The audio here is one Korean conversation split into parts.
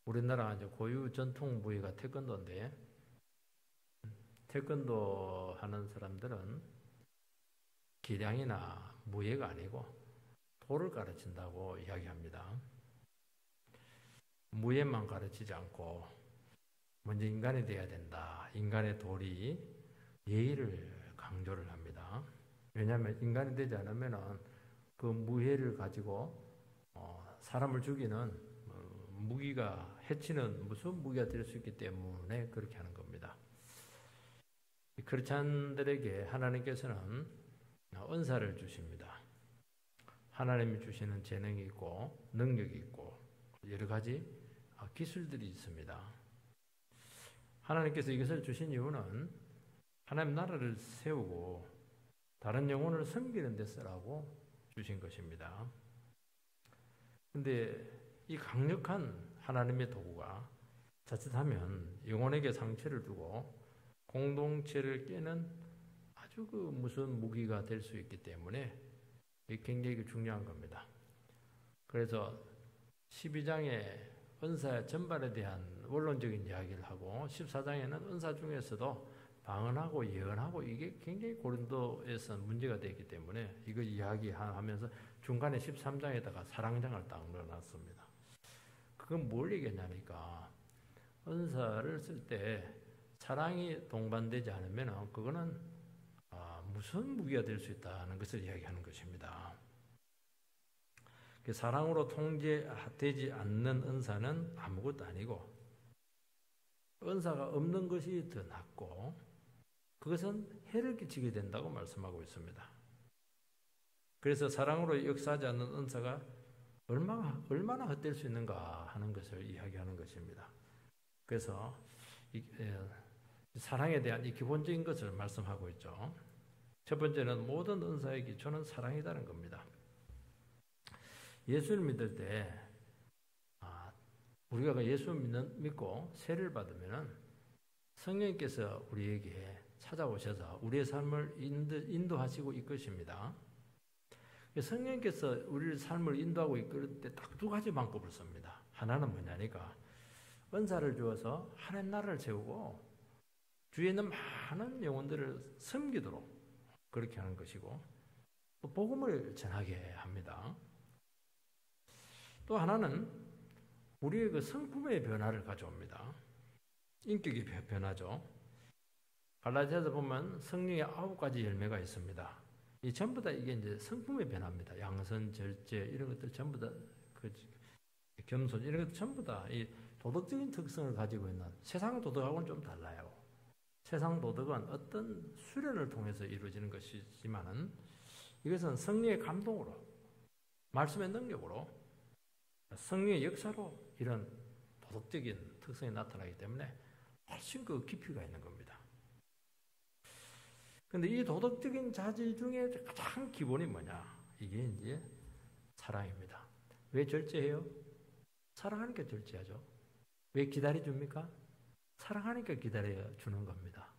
우리나라 이제 고유 전통 무예가 태권도인데, 태권도 하는 사람들은 기량이나 무예가 아니고 도를 가르친다고 이야기합니다. 무예만 가르치지 않고 먼저 인간이 돼야 된다. 인간의 도리, 예의를 강조를 합니다. 왜냐하면 인간이 되지 않으면 그 무예를 가지고 사람을 죽이는 무기가, 해치는 무슨 무기가 될 수 있기 때문에 그렇게 하는 겁니다. 크리스찬들에게 하나님께서는 은사를 주십니다. 하나님이 주시는 재능이 있고 능력이 있고 여러 가지 기술들이 있습니다. 하나님께서 이것을 주신 이유는 하나님 나라를 세우고 다른 영혼을 섬기는 데 쓰라고 주신 것입니다. 근데 이 강력한 하나님의 도구가 자칫하면 영혼에게 상처를 주고 공동체를 깨는 아주 무슨 무기가 될 수 있기 때문에 이게 굉장히 중요한 겁니다. 그래서 12장에 은사 전반에 대한 원론적인 이야기를 하고 14장에는 은사 중에서도 방언하고 예언하고 이게 굉장히 고린도에서 문제가 되기 때문에 이거 이야기하면서 중간에 13장에다가 사랑장을 딱 넣어놨습니다. 그건 뭘 얘기하냐니까 은사를 쓸 때 사랑이 동반되지 않으면 그거는 무슨 무기가 될 수 있다는 것을 이야기하는 것입니다. 사랑으로 통제되지 않는 은사는 아무것도 아니고 은사가 없는 것이 더 낫고 그것은 해를 끼치게 된다고 말씀하고 있습니다. 그래서 사랑으로 역사하지 않는 은사가 얼마나 헛될 수 있는가 하는 것을 이야기하는 것입니다. 그래서 사랑에 대한 이 기본적인 것을 말씀하고 있죠. 첫 번째는 모든 은사의 기초는 사랑이라는 겁니다. 예수를 믿을 때 우리가 예수 믿고 세례를 받으면 성령께서 우리에게 찾아오셔서 우리의 삶을 인도하시고 이끄십니다. 성령께서 우리의 삶을 인도하고 이끌 때 딱 두 가지 방법을 씁니다. 하나는 뭐냐니까 은사를 주어서 하나님 나라를 세우고 주위에 있는 많은 영혼들을 섬기도록 그렇게 하는 것이고 또 복음을 전하게 합니다. 또 하나는 우리의 그 성품의 변화를 가져옵니다. 인격의 변화죠. 갈라디아서 보면 성령의 9가지 열매가 있습니다. 이 전부 다 이게 이제 성품의 변화입니다. 양선, 절제 이런 것들 전부 다 겸손 이런 것들 전부 다 이 도덕적인 특성을 가지고 있는 세상 도덕하고는 좀 달라요. 세상 도덕은 어떤 수련을 통해서 이루어지는 것이지만은 이것은 성령의 감동으로, 말씀의 능력으로, 성령의 역사로 이런 도덕적인 특성이 나타나기 때문에 훨씬 그 깊이가 있는 겁니다. 그런데 이 도덕적인 자질 중에 가장 기본이 뭐냐? 이게 이제 사랑입니다. 왜 절제해요? 사랑하니까 절제하죠. 왜 기다려줍니까? 사랑하니까 기다려주는 겁니다.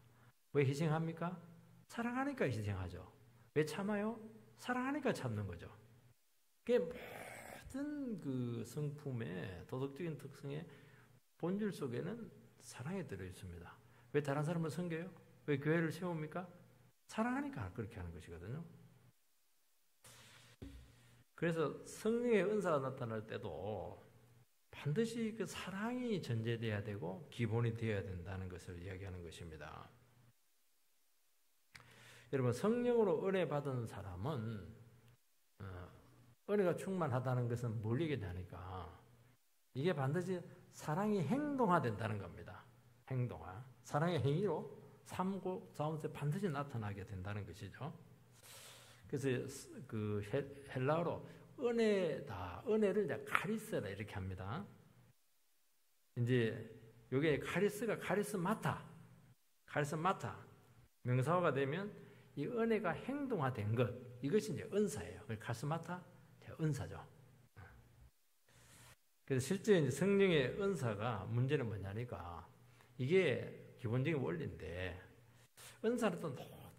왜 희생합니까? 사랑하니까 희생하죠. 왜 참아요? 사랑하니까 참는 거죠. 그게 모든 그 성품의 도덕적인 특성의 본질 속에는 사랑이 들어있습니다. 왜 다른 사람을 섬겨요? 왜 교회를 세웁니까? 사랑하니까 그렇게 하는 것이거든요. 그래서 성령의 은사가 나타날 때도 반드시 그 사랑이 전제되어야 되고 기본이 되어야 된다는 것을 이야기하는 것입니다. 여러분 성령으로 은혜 받은 사람은 은혜가 충만하다는 것은 뭘 얘기하냐니까 이게 반드시 사랑이 행동화된다는 겁니다. 행동화. 사랑의 행위로 삶 가운데 반드시 나타나게 된다는 것이죠. 그래서 그 헬라어로 은혜다. 은혜를 이제 카리스라 이렇게 합니다. 이제 요게 카리스마타. 명사화가 되면 이 은혜가 행동화된 것. 이것이 이제 은사예요. 카리스마타, 은사죠. 그래서 실제 이제 성령의 은사가 문제는 뭐냐니까 이게 기본적인 원리인데 은사는 또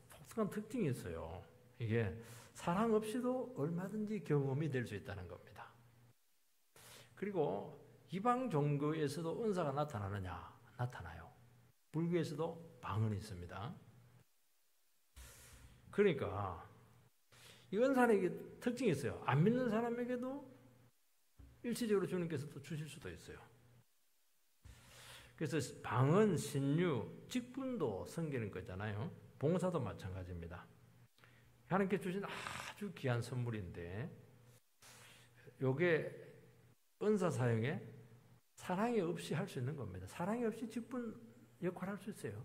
독특한 특징이 있어요. 이게 사랑 없이도 얼마든지 경험이 될 수 있다는 겁니다. 그리고 이방 종교에서도 은사가 나타나느냐? 나타나요. 불교에서도 방언이 있습니다. 그러니까 이 은사는 특징이 있어요. 안 믿는 사람에게도 일시적으로 주님께서 또 주실 수도 있어요. 그래서 방언, 신유, 직분도 섬기는 거잖아요. 봉사도 마찬가지입니다. 하나님께 주신 아주 귀한 선물인데 요게 은사 사용에 사랑이 없이 할 수 있는 겁니다. 사랑이 없이 직분 역할을 할 수 있어요.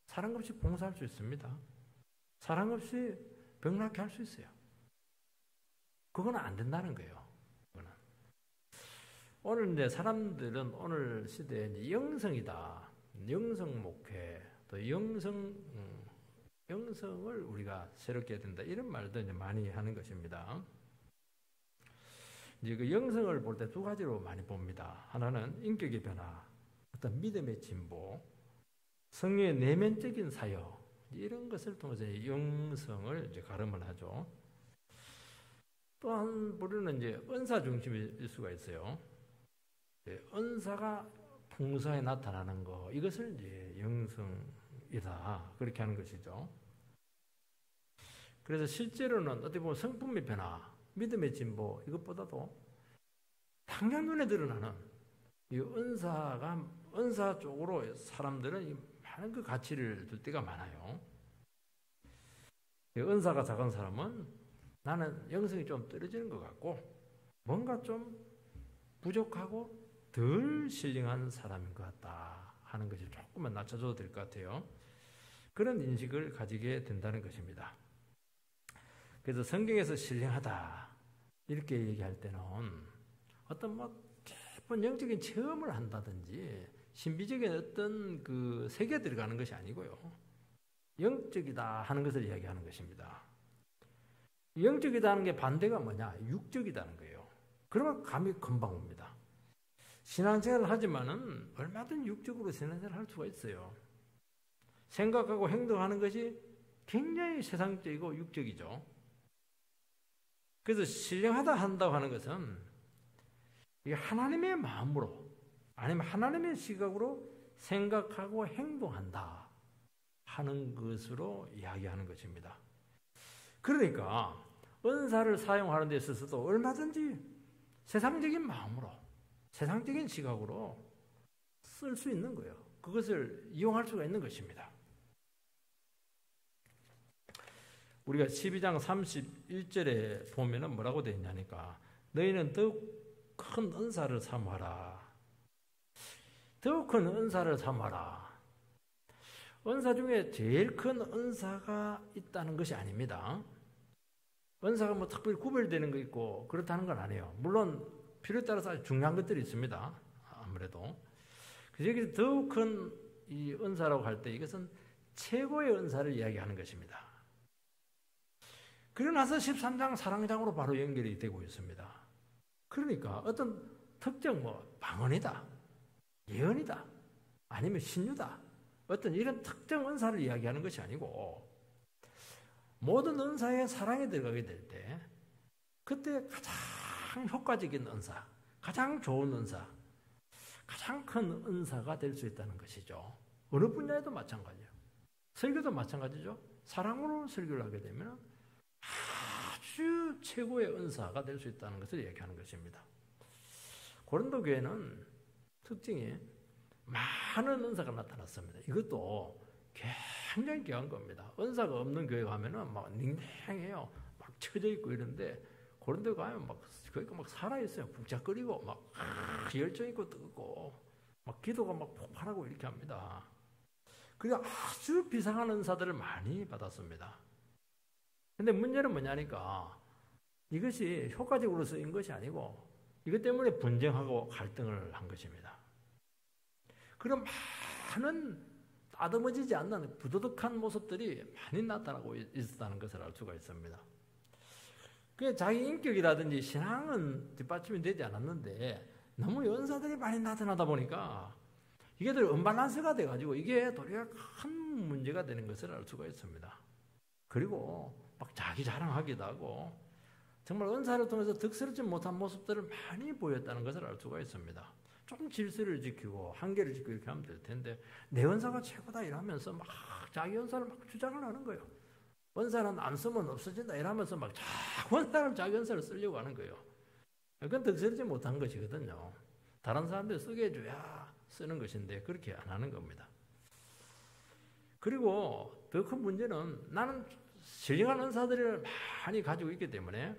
사랑 없이 봉사할 수 있습니다. 사랑 없이 병낫게 할 수 있어요. 그건 안 된다는 거예요. 그거는. 오늘 이제 사람들은 오늘 시대에 이제 영성이다. 영성 목회, 또 영성을 우리가 새롭게 해야 된다. 이런 말도 이제 많이 하는 것입니다. 이제 그 영성을 볼 때 두 가지로 많이 봅니다. 하나는 인격의 변화, 어떤 믿음의 진보, 성령의 내면적인 사역, 이런 것을 통해서 영성을 이제 가름을 하죠. 또 한 부류는 이제 은사 중심일 수가 있어요. 은사가 풍성하게 나타나는 거, 이것을 이제 영성이다. 그렇게 하는 것이죠. 그래서 실제로는 어떻게 보면 성품의 변화, 믿음의 진보, 이것보다도 당장 눈에 드러나는 이 은사 쪽으로 사람들은 많은 그 가치를 둘 때가 많아요. 은사가 작은 사람은 나는 영성이 좀 떨어지는 것 같고 뭔가 좀 부족하고 덜 신령한 사람인 것 같다 하는 것이 조금만 낮춰줘도 될 것 같아요. 그런 인식을 가지게 된다는 것입니다. 그래서 성경에서 신령하다 이렇게 얘기할 때는 어떤 깊은 영적인 체험을 한다든지 신비적인 어떤 그 세계에 들어가는 것이 아니고요. 영적이다 하는 것을 이야기하는 것입니다. 영적이다 하는 게 반대가 뭐냐? 육적이다는 거예요. 그러면 감이 금방 옵니다. 신앙생활을 하지만은 얼마든 육적으로 신앙생활을 할 수가 있어요. 생각하고 행동하는 것이 굉장히 세상적이고 육적이죠. 그래서 신령하다 한다고 하는 것은 하나님의 마음으로 아니면 하나님의 시각으로 생각하고 행동한다 하는 것으로 이야기하는 것입니다. 그러니까 은사를 사용하는 데 있어서도 얼마든지 세상적인 마음으로 세상적인 시각으로 쓸 수 있는 거예요. 그것을 이용할 수가 있는 것입니다. 우리가 12장 31절에 보면은 뭐라고 되어 있냐니까 너희는 더욱 큰 은사를 삼아라. 더욱 큰 은사를 삼아라. 은사 중에 제일 큰 은사가 있다는 것이 아닙니다. 은사가 뭐 특별히 구별되는 거 있고 그렇다는 건 아니에요. 물론 필요에 따라서 아주 중요한 것들이 있습니다. 아무래도. 그래서 여기서 더욱 큰 이 은사라고 할 때 이것은 최고의 은사를 이야기하는 것입니다. 그러고 나서 13장 사랑장으로 바로 연결이 되고 있습니다. 그러니까 어떤 특정 방언이다, 예언이다, 아니면 신유다, 어떤 이런 특정 은사를 이야기하는 것이 아니고 모든 은사에 사랑이 들어가게 될 때 그때 가장 효과적인 은사, 가장 좋은 은사, 가장 큰 은사가 될 수 있다는 것이죠. 어느 분야에도 마찬가지예요. 설교도 마찬가지죠. 사랑으로 설교를 하게 되면 아주 최고의 은사가 될 수 있다는 것을 얘기하는 것입니다. 고린도 교회는 특징이 많은 은사가 나타났습니다. 이것도 굉장히 귀한 겁니다. 은사가 없는 교회 가면은 막 냉랭해요. 막 처져 있고 이런데 고린도 가면 막 그러니까 막 살아있어요. 북적거리고 막 열정 있고 뜨겁고 막 기도가 막 폭발하고 이렇게 합니다. 그리고 아주 비상한 은사들을 많이 받았습니다. 근데 문제는 뭐냐니까 이것이 효과적으로 쓰인 것이 아니고 이것 때문에 분쟁하고 갈등을 한 것입니다. 그런 많은 따듬어지지 않는 부도덕한 모습들이 많이 나타나고 있었다는 것을 알 수가 있습니다. 그 자기 인격이라든지 신앙은 뒷받침이 되지 않았는데 너무 연사들이 많이 나타나다 보니까 이게 더 언밸런스가 돼가지고 이게 도리어 큰 문제가 되는 것을 알 수가 있습니다. 그리고 막 자기 자랑하기도 하고 정말 은사를 통해서 득스럽지 못한 모습들을 많이 보였다는 것을 알 수가 있습니다. 좀 질서를 지키고 한계를 지키고 이렇게 하면 될 텐데 내 은사가 최고다 이러면서 막 자기 은사를 막 주장을 하는 거예요. 은사는 안 쓰면 없어진다 이러면서 막 자꾸 은사를 자기 은사를 쓰려고 하는 거예요. 그건 덕스럽지 못한 것이거든요. 다른 사람들 쓰게 해줘야 쓰는 것인데 그렇게 안 하는 겁니다. 그리고 더 큰 문제는 나는 신령한 은사들을 많이 가지고 있기 때문에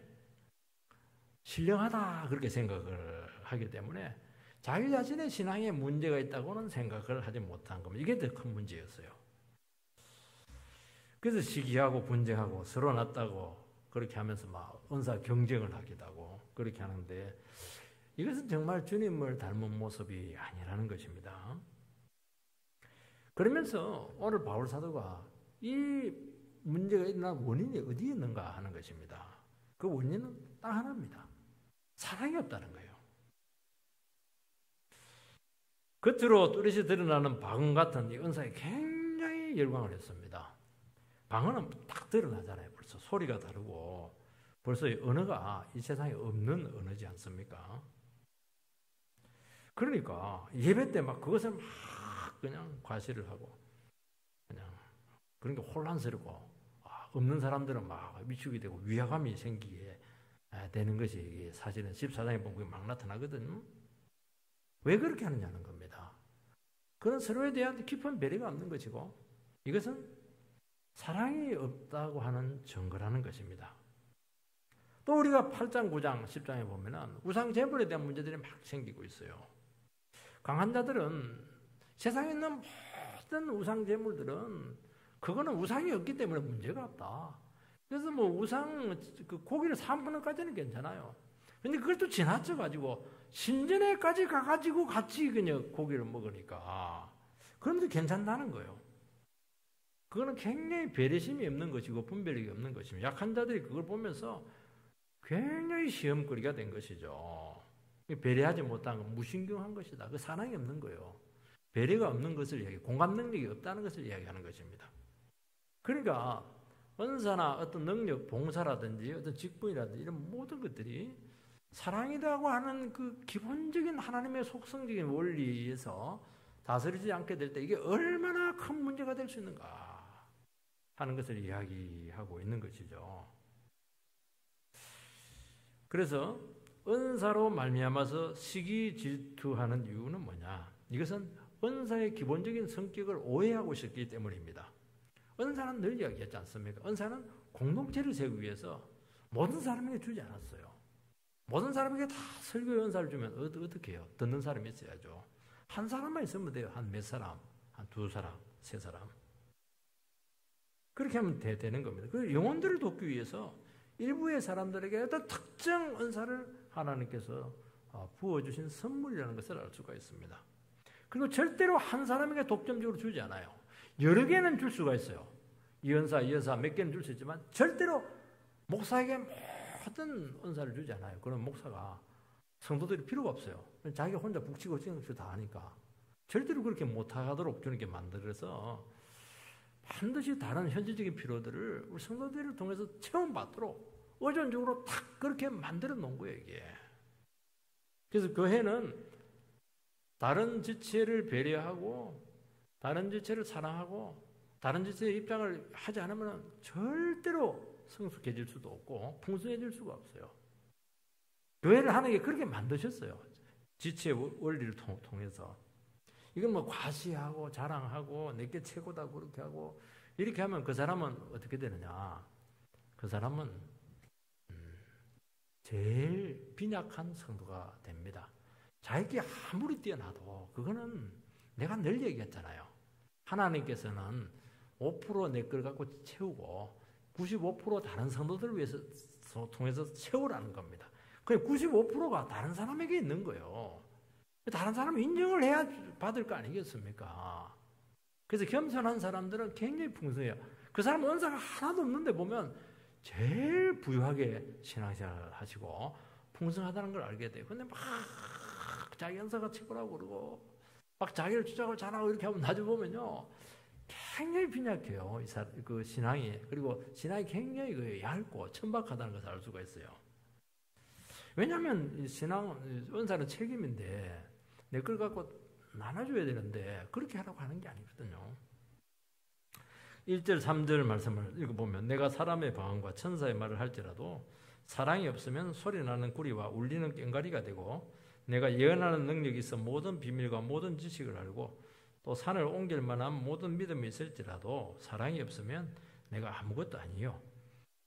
신령하다 그렇게 생각을 하기 때문에 자기 자신의 신앙에 문제가 있다고는 생각을 하지 못한 겁니다. 이게 더 큰 문제였어요. 그래서 시기하고 분쟁하고 서로 낫다고 그렇게 하면서 막 은사 경쟁을 하기도 하고 그렇게 하는데 이것은 정말 주님을 닮은 모습이 아니라는 것입니다. 그러면서 오늘 바울 사도가 이 문제가 일어난 원인이 어디에 있는가 하는 것입니다. 그 원인은 딱 하나입니다. 사랑이 없다는 거예요. 겉으로 뚜렷이 드러나는 방언 같은 이 은사에 굉장히 열광을 했습니다. 방언은 딱 드러나잖아요. 벌써 소리가 다르고 벌써 언어가 이 세상에 없는 언어지 않습니까? 그러니까 예배 때 막 그것을 막 그냥 과시를 하고 그냥 그런 게 혼란스럽고 없는 사람들은 막 미치게 되고 위화감이 생기게 되는 것이 사실은 14장에 보면 막 나타나거든. 왜 그렇게 하느냐는 겁니다. 그런 서로에 대한 깊은 배려가 없는 것이고 이것은 사랑이 없다고 하는 증거라는 것입니다. 또 우리가 8장, 9장, 10장에 보면은 우상 제물에 대한 문제들이 막 생기고 있어요. 강한 자들은 세상에 있는 모든 우상 제물들은 그거는 우상이 없기 때문에 문제가 없다. 그래서 뭐 우상 그 고기를 3분까지는 괜찮아요. 근데 그걸 또 지나쳐 가지고 신전에까지 가가지고 같이 그냥 고기를 먹으니까 그런데 괜찮다는 거예요. 그거는 굉장히 배려심이 없는 것이고 분별력이 없는 것입니다. 약한 자들이 그걸 보면서 굉장히 시험거리가 된 것이죠. 배려하지 못한 건 무신경한 것이다. 그 사랑이 없는 거예요. 배려가 없는 것을 이야기, 공감 능력이 없다는 것을 이야기하는 것입니다. 그러니까 은사나 어떤 능력, 봉사라든지 어떤 직분이라든지 이런 모든 것들이 사랑이라고 하는 그 기본적인 하나님의 속성적인 원리에서 다스리지 않게 될 때 이게 얼마나 큰 문제가 될 수 있는가 하는 것을 이야기하고 있는 것이죠. 그래서 은사로 말미암아서 시기 질투하는 이유는 뭐냐? 이것은 은사의 기본적인 성격을 오해하고 있었기 때문입니다. 은사는 늘 이야기했지 않습니까? 은사는 공동체를 세우기 위해서 모든 사람에게 주지 않았어요. 모든 사람에게 다 설교의 은사를 주면 어떻게 해요? 듣는 사람이 있어야죠. 한 사람만 있으면 돼요. 한 몇 사람, 한 두 사람, 세 사람. 그렇게 하면 되는 겁니다. 그 영혼들을 돕기 위해서 일부의 사람들에게 어떤 특정 은사를 하나님께서 부어주신 선물이라는 것을 알 수가 있습니다. 그리고 절대로 한 사람에게 독점적으로 주지 않아요. 여러 개는 줄 수가 있어요. 이 은사 몇 개는 줄 수 있지만 절대로 목사에게 모든 은사를 주지 않아요. 그럼 목사가 성도들이 필요가 없어요. 자기가 혼자 북치고 찡긋 다 하니까 절대로 그렇게 못하도록 주님께 만들어서 반드시 다른 현실적인 필요들을 우리 성도들을 통해서 체험받도록 의존적으로 딱 그렇게 만들어 놓은 거예요, 이게. 그래서 교회는 다른 지체를 배려하고 다른 지체를 사랑하고 다른 지체의 입장을 하지 않으면 절대로 성숙해질 수도 없고 풍성해질 수가 없어요. 교회를 하는 게 그렇게 만드셨어요. 지체의 원리를 통해서. 이건 뭐 과시하고 자랑하고 내게 최고다 그렇게 하고 이렇게 하면 그 사람은 어떻게 되느냐? 그 사람은 제일 빈약한 성도가 됩니다. 자기가 아무리 뛰어나도 그거는 내가 늘 얘기했잖아요. 하나님께서는 5% 내 걸 갖고 채우고 95% 다른 성도들을 위해서 통해서 채우라는 겁니다. 그 95%가 다른 사람에게 있는 거예요. 다른 사람은 인정을 해야 받을 거 아니겠습니까? 그래서 겸손한 사람들은 굉장히 풍성해요. 그 사람은 은사가 하나도 없는데 보면 제일 부유하게 신앙생활을 하시고 풍성하다는 걸 알게 돼요. 근데 막 자기 은사가 최고라고 그러고 막 자기를 주장을 잘하고 이렇게 하면 나중에 보면요. 굉장히 빈약해요. 그 신앙이. 그리고 신앙이 굉장히 얇고 천박하다는 것을 알 수가 있어요. 왜냐하면 신앙, 은사는 책임인데 내 걸 갖고 나눠줘야 되는데 그렇게 하라고 하는 게 아니거든요. 1절 3절 말씀을 읽어보면 내가 사람의 방언과 천사의 말을 할지라도 사랑이 없으면 소리나는 구리와 울리는 꽹과리가 되고 내가 예언하는 능력이 있어 모든 비밀과 모든 지식을 알고 또 산을 옮길 만한 모든 믿음이 있을지라도 사랑이 없으면 내가 아무것도 아니요.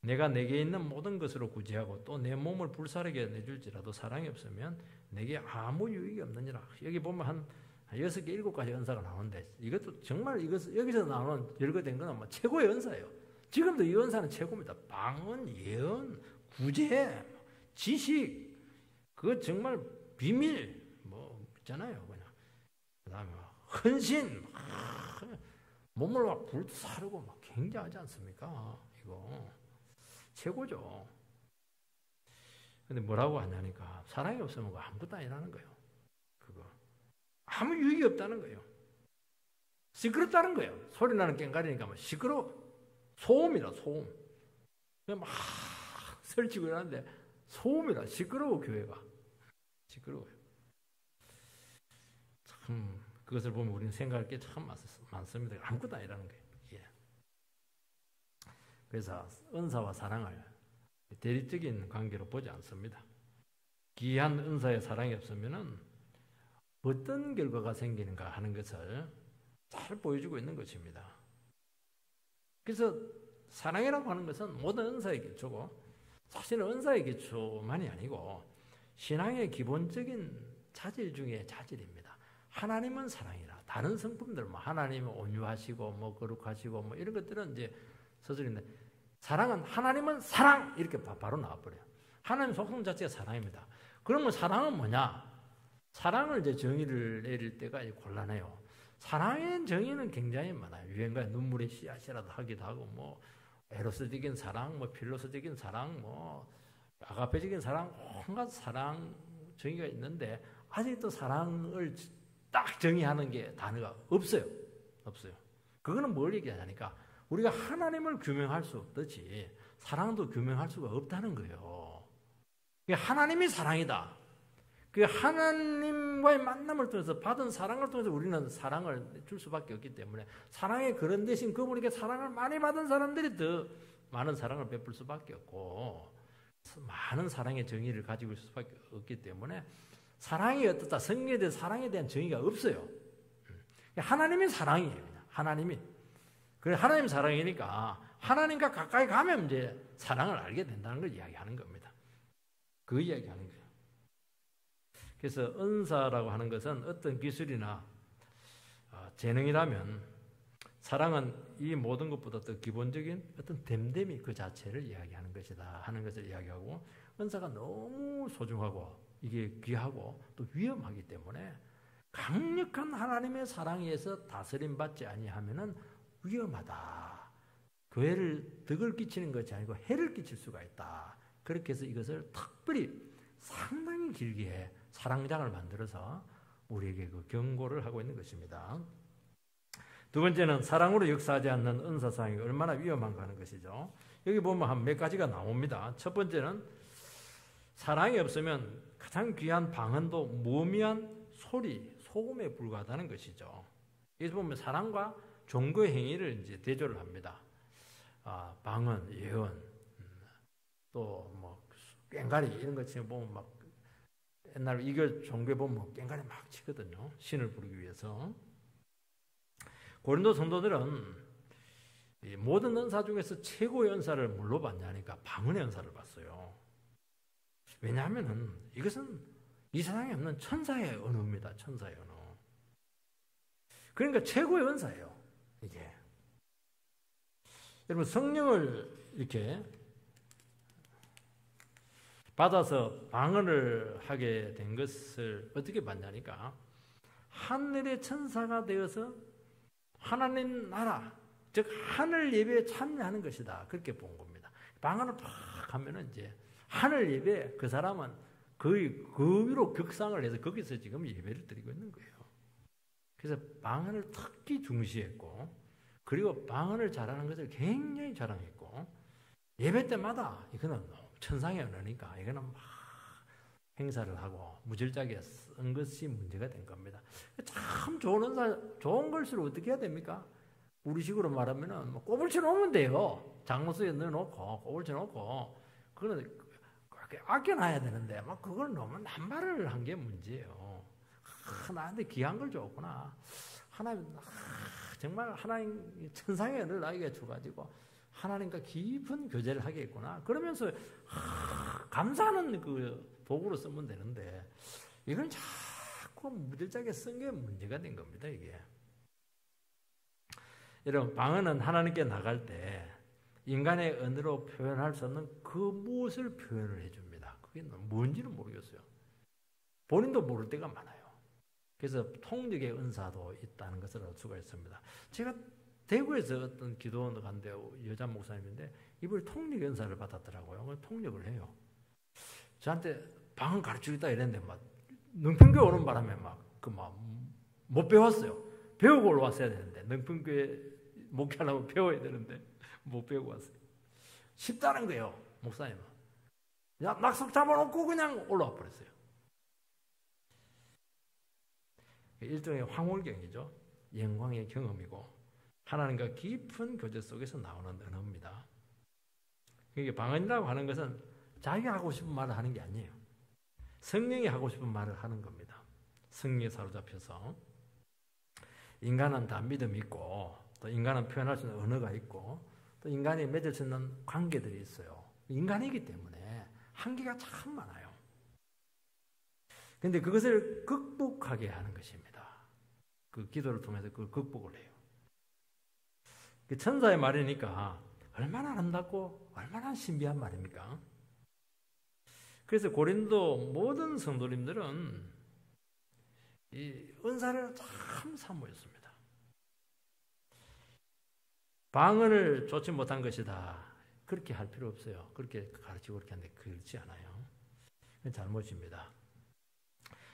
내가 내게 있는 모든 것으로 구제하고 또 내 몸을 불사르게 내줄지라도 사랑이 없으면 내게 아무 유익이 없느니라. 여기 보면 한 6개, 7가지 은사가 나오는데 이것도 정말 여기서 나오는 열거된 건 뭐 최고의 은사예요. 지금도 이 은사는 최고입니다. 방언, 예언, 구제, 지식, 그거 정말 비밀 뭐 있잖아요. 그냥 그다음에 헌신, 몸을 막 불사르고 막 굉장하지 않습니까? 이거 최고죠. 근데 뭐라고 하냐니까 사랑이 없으면 아무것도 아니라는 거예요. 그거 아무 유익이 없다는 거예요. 시끄럽다는 거예요. 소리 나는 꽹과리니까 막 시끄러워. 소음이라 소음. 그냥 막 설치고 이러는데 소음이라 시끄러워. 교회가 시끄러워요. 참 그것을 보면 우리는 생각할 게 참 많습니다. 아무것도 아니라는 거예요. 예. 그래서 은사와 사랑을 대립적인 관계로 보지 않습니다. 귀한 은사의 사랑이 없으면은 어떤 결과가 생기는가 하는 것을 잘 보여주고 있는 것입니다. 그래서 사랑이라고 하는 것은 모든 은사의 기초고 사실은 은사의 기초만이 아니고 신앙의 기본적인 자질 중에 자질입니다. 하나님은 사랑이라. 다른 성품들 뭐 하나님은 온유하시고 뭐 거룩하시고 뭐 이런 것들은 이제 서술인데 사랑은 하나님은 사랑 이렇게 바로 나와버려요. 하나님 속성 자체가 사랑입니다. 그러면 사랑은 뭐냐? 사랑을 이제 정의를 내릴 때가 곤란해요. 사랑의 정의는 굉장히 많아요. 유행가에 눈물의 씨앗이라도 하기도 하고 뭐 에로스적인 사랑, 뭐 필로스적인 사랑, 뭐 아가페적인 사랑, 온갖 사랑 정의가 있는데 아직도 사랑을 딱 정의하는 게 단어가 없어요. 없어요. 그거는 뭘 얘기하냐니까 우리가 하나님을 규명할 수 없듯이 사랑도 규명할 수가 없다는 거예요. 하나님이 사랑이다. 그 하나님과의 만남을 통해서 받은 사랑을 통해서 우리는 사랑을 줄 수밖에 없기 때문에 사랑의 그런 대신 그분에게 사랑을 많이 받은 사람들이 더 많은 사랑을 베풀 수밖에 없고 많은 사랑의 정의를 가지고 있을 수밖에 없기 때문에 사랑이 어떻다, 성경에 대한 사랑에 대한 정의가 없어요. 하나님이 사랑이에요. 그냥. 하나님이. 그래 하나님 사랑이니까 하나님과 가까이 가면 이제 사랑을 알게 된다는 걸 이야기하는 겁니다. 그 이야기하는 거예요. 그래서 은사라고 하는 것은 어떤 기술이나 재능이라면 사랑은 이 모든 것보다 더 기본적인 어떤 됨됨이 그 자체를 이야기하는 것이다 하는 것을 이야기하고 은사가 너무 소중하고 이게 귀하고 또 위험하기 때문에 강력한 하나님의 사랑에 의해서 다스림받지 아니하면은 위험하다. 교회를 덕을 끼치는 것이 아니고 해를 끼칠 수가 있다. 그렇게 해서 이것을 특별히 상당히 길게 사랑장을 만들어서 우리에게 그 경고를 하고 있는 것입니다. 두 번째는 사랑으로 역사하지 않는 은사사항이 얼마나 위험한가 하는 것이죠. 여기 보면 한 몇 가지가 나옵니다. 첫 번째는 사랑이 없으면 가장 귀한 방언도 무의미한 소리, 소음에 불과하다는 것이죠. 여기서 보면 사랑과 종교의 행위를 이제 대조를 합니다. 방언, 예언, 또 뭐 꽹과리 이런 것 지금 보면 막 옛날 이거 종교에 보면 꽹과리 막 치거든요. 신을 부르기 위해서. 고린도 성도들은 모든 은사 중에서 최고의 은사를 뭘로 받냐니까 방언의 은사를 받어요. 왜냐하면은 이것은 이 세상에 없는 천사의 언어입니다. 천사의 언어. 그러니까 최고의 은사예요. 이게. 여러분 성령을 이렇게 받아서 방언을 하게 된 것을 어떻게 받냐니까 하늘의 천사가 되어서 하나님 나라, 즉 하늘 예배에 참여하는 것이다. 그렇게 본 겁니다. 방언을 팍 하면은 이제 하늘 예배 그 사람은 거의 그 위로 격상을 해서 거기서 지금 예배를 드리고 있는 거예요. 그래서 방언을 특히 중시했고 그리고 방언을 잘하는 것을 굉장히 자랑했고 예배 때마다 이거는 천상의 언어니까 이거는 막 행사를 하고 무질자게 쓴 것이 문제가 된 겁니다. 참 좋은 은사, 좋은 글씨를 어떻게 해야 됩니까? 우리식으로 말하면은 뭐 꼬불쳐 놓으면 돼요. 장로수에 넣어놓고 꼬불쳐 놓고 그거는 그렇게 아껴놔야 되는데 막 그걸 너무 남발을 한 게 문제예요. 나한테 귀한 걸 줬구나. 하나님 정말 하나님 천상의 은혜를 나에게 줘가지고 하나님과 깊은 교제를 하겠구나. 그러면서 감사하는 그 도구로 쓰면 되는데 이건 자꾸 무질자게 쓴 게 문제가 된 겁니다. 이게. 여러분 방언은 하나님께 나갈 때 인간의 언어로 표현할 수 없는 그 무엇을 표현을 해줍니다. 그게 뭔지는 모르겠어요. 본인도 모를 때가 많아요. 그래서 통역의 은사도 있다는 것을 알 수가 있습니다. 제가 대구에서 어떤 기도원을 갔는데 여자 목사님인데 이분이 통역 은사를 받았더라고요. 통역을 해요. 저한테 방언 가르치겠다 이랬는데 막 능평교회 오는 바람에 못 배웠어요. 배우고 올라왔어야 되는데 능평교회 목회하려고 배워야 되는데 못 배우고 왔어요. 쉽다는 거예요. 목사님은. 낙석 잡아놓고 그냥 올라와 버렸어요. 일종의 황홀경이죠. 영광의 경험이고 하나님과 깊은 교제 속에서 나오는 언어입니다. 이게 방언이라고 하는 것은 자기가 하고 싶은 말을 하는 게 아니에요. 성령이 하고 싶은 말을 하는 겁니다. 성령에 사로잡혀서 인간은 다 믿음이 있고 또 인간은 표현할 수 있는 언어가 있고 또 인간이 맺을 수 있는 관계들이 있어요. 인간이기 때문에 한계가 참 많아요. 그런데 그것을 극복하게 하는 것입니다. 그 기도를 통해서 그걸 극복을 해요. 천사의 말이니까 얼마나 아름답고 얼마나 신비한 말입니까? 그래서 고린도 모든 성도님들은 이 은사를 참 사모했습니다. 방언을 좋지 못한 것이다. 그렇게 할 필요 없어요. 그렇게 가르치고 그렇게 하는데 그렇지 않아요. 그건 잘못입니다.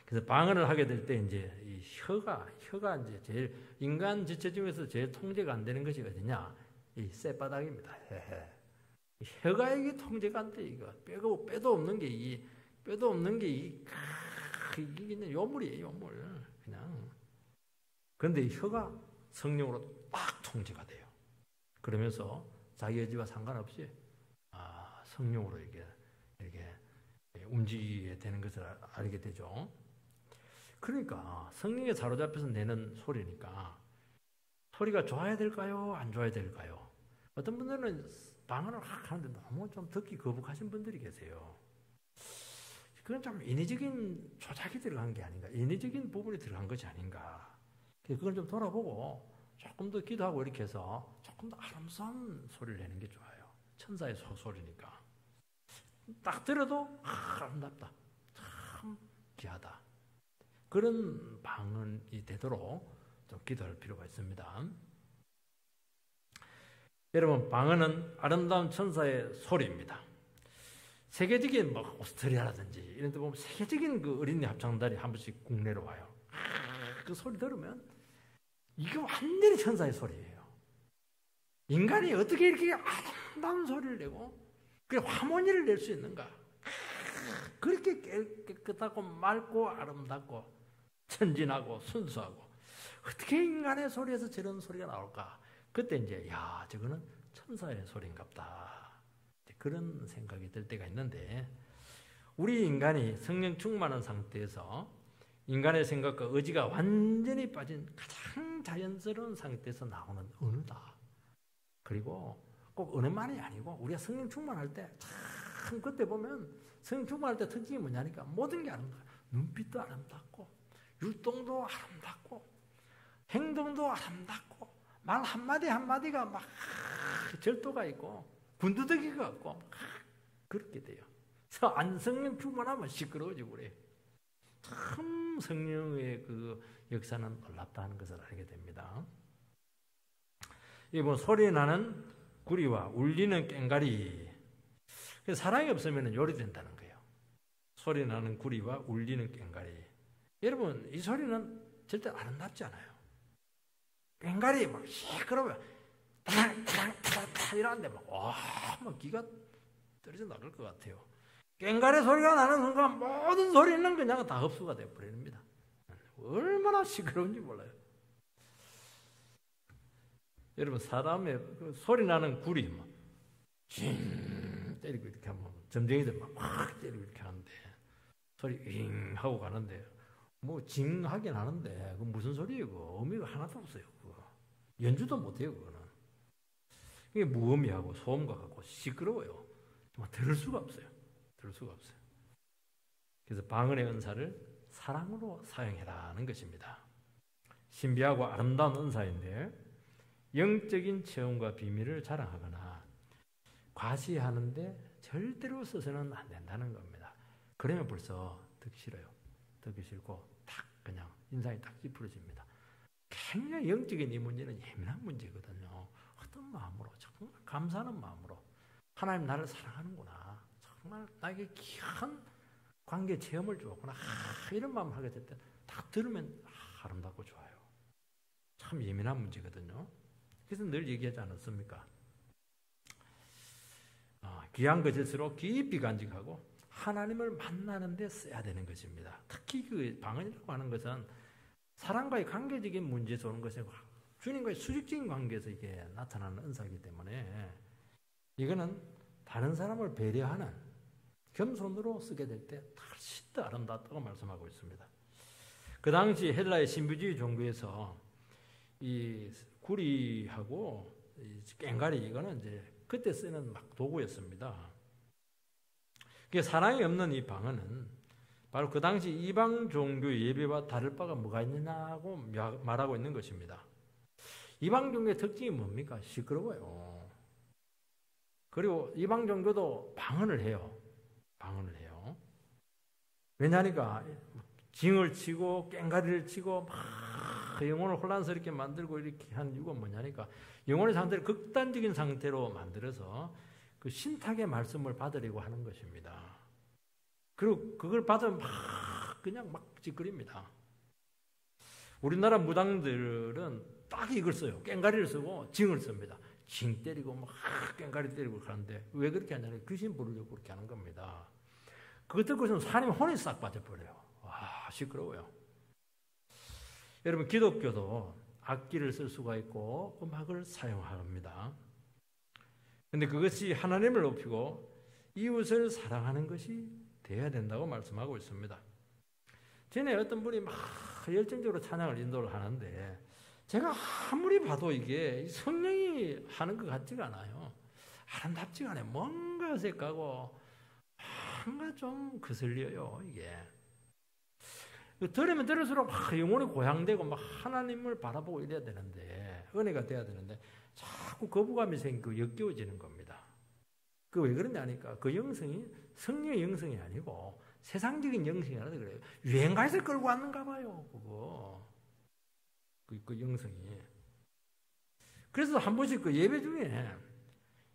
그래서 방언을 하게 될 때 이제 이 혀가 이제 제일 인간 지체 중에서 제일 통제가 안 되는 것이 어디냐? 이 쌔바닥입니다. 혀가 이게 통제가 안 돼. 이거 빼도 없는 게 이게 그냥 요물이에요. 요물 그냥. 그런데 혀가 성령으로 딱 통제가 돼요. 그러면서 자기 의지와 상관없이 성령으로 이렇게 움직이게 되는 것을 알게 되죠. 그러니까 성령에 사로잡혀서 내는 소리니까 소리가 좋아야 될까요? 안 좋아야 될까요? 어떤 분들은 방언을 하는데 너무 좀 듣기 거북하신 분들이 계세요. 그건 좀 인위적인 조작이 들어간 게 아닌가, 인위적인 부분이 들어간 것이 아닌가. 그걸 좀 돌아보고 조금 더 기도하고 이렇게 해서 조금 더 아름다운 소리를 내는 게 좋아요. 천사의 소리니까. 딱 들어도 아름답다. 참 귀하다. 그런 방언이 되도록 좀 기도할 필요가 있습니다. 여러분, 방언은 아름다운 천사의 소리입니다. 세계적인 오스트리아라든지 이런 데 보면 세계적인 그 어린이 합창단이 한 번씩 국내로 와요. 그 소리 들으면 이게 완전히 천사의 소리예요. 인간이 어떻게 이렇게 아름다운 소리를 내고 그 하모니를 낼 수 있는가? 그렇게 깨끗하고 맑고 아름답고 천진하고 순수하고 어떻게 인간의 소리에서 저런 소리가 나올까? 그때 이제 저거는 천사의 소리인갑다. 그런 생각이 들 때가 있는데 우리 인간이 성령 충만한 상태에서 인간의 생각과 의지가 완전히 빠진 가장 자연스러운 상태에서 나오는 언어다. 그리고 꼭 언어만이 아니고 우리가 성령 충만할 때 참 그때 보면 성령 충만할 때 특징이 뭐냐니까 모든 게 아름다워. 눈빛도 아름답고 율동도 아름답고 행동도 아름답고 말 한마디 한마디가 막 절도가 있고 군두더기가 있고 그렇게 돼요. 그래서 성령 충만하면 시끄러워지고 그래요. 참 성령의 그 역사는 놀랍다는 것을 알게 됩니다. 이번 소리 나는 구리와 울리는 꽹과리. 사랑이 없으면 요리된다는 거예요. 소리 나는 구리와 울리는 꽹과리. 여러분, 이 소리는 절대 아름답지 않아요. 꽹과리 막 시끄러워요. 타당 이러는데 막 기가 떨어져 나갈 것 같아요. 꽹과리 소리가 나는 순간 모든 소리는 그냥 다 흡수가 되어버립니다. 얼마나 시끄러운지 몰라요. 여러분, 사람의 그 소리 나는 굴이 막 징 때리고 이렇게 하면 점쟁이들 막 때리고 이렇게 하는데 소리 윙 하고 가는데 뭐 징 하긴 하는데 그 무슨 소리예요? 그거 의미가 하나도 없어요. 그거 연주도 못해요. 그거는 이게 무의미하고 소음과 같고 시끄러워요. 정말 들을 수가 없어요. 들을 수가 없어요. 그래서 방언의 은사를 사랑으로 사용해라는 것입니다. 신비하고 아름다운 은사인데 영적인 체험과 비밀을 자랑하거나 과시하는데 절대로 써서는 안 된다는 겁니다. 그러면 벌써 듣기 싫어요. 듣기 싫고 딱 그냥 인상이 딱 찌푸려집니다. 굉장히 영적인 이 문제는 예민한 문제거든요. 어떤 마음으로, 정말 감사하는 마음으로 하나님 나를 사랑하는구나, 정말 나에게 귀한 관계 체험을 주었구나, 이런 마음을 하게 될 때 딱 들으면 아름답고 좋아요. 참 예민한 문제거든요. 그래서 늘 얘기하지 않았습니까? 귀한 것일수록 깊이 간직하고 하나님을 만나는 데 써야 되는 것입니다. 특히 그 방언이라고 하는 것은 사람과의 관계적인 문제에서 오는 것이고 주님과의 수직적인 관계에서 이게 나타나는 은사이기 때문에 이거는 다른 사람을 배려하는 겸손으로 쓰게 될 때 훨씬 더 아름답다고 말씀하고 있습니다. 그 당시 헬라의 신비주의 종교에서 이 구리하고 꽹과리 이거는 이제 그때 쓰는 막 도구였습니다. 사랑이 없는 이 방언은 바로 그 당시 이방 종교 예배와 다를 바가 뭐가 있느냐고 말하고 있는 것입니다. 이방 종교의 특징이 뭡니까? 시끄러워요. 그리고 이방 종교도 방언을 해요. 방언을 해요. 왜냐하니까 징을 치고 꽹과리를 치고 막 영혼을 혼란스럽게 만들고 이렇게 한 이유가 뭐냐니까 영혼의 상태를 극단적인 상태로 만들어서 그 신탁의 말씀을 받으려고 하는 것입니다. 그리고 그걸 받으면 그냥 막 찌끄립니다. 우리나라 무당들은 딱 이걸 써요. 꽹과리를 쓰고 징을 씁니다. 징 때리고 막 꽹과리 때리고 하는데 왜 그렇게 하냐면 귀신 부르려고 그렇게 하는 겁니다. 그것 듣고 있으면 사람이 혼이 싹 빠져버려요. 와, 시끄러워요. 여러분, 기독교도 악기를 쓸 수가 있고 음악을 사용합니다. 그런데 그것이 하나님을 높이고 이웃을 사랑하는 것이 되어야 된다고 말씀하고 있습니다. 전에 어떤 분이 막 열정적으로 찬양을 인도를 하는데 제가 아무리 봐도 이게 성령이 하는 것 같지가 않아요. 아름답지가 않아요. 뭔가 어색하고 뭔가 좀 거슬려요. 이게 들으면 들을수록 막 영혼이 고향되고 막 하나님을 바라보고 이래야 되는데 은혜가 돼야 되는데 자꾸 거부감이 생기고 역겨워지는 겁니다. 그 왜 그러냐니까 그 영성이 성령의 영성이 아니고 세상적인 영성이라서 그래요. 유행가에서 끌고 왔는가 봐요. 그거 그 영성이. 그래서 한 번씩 그 예배 중에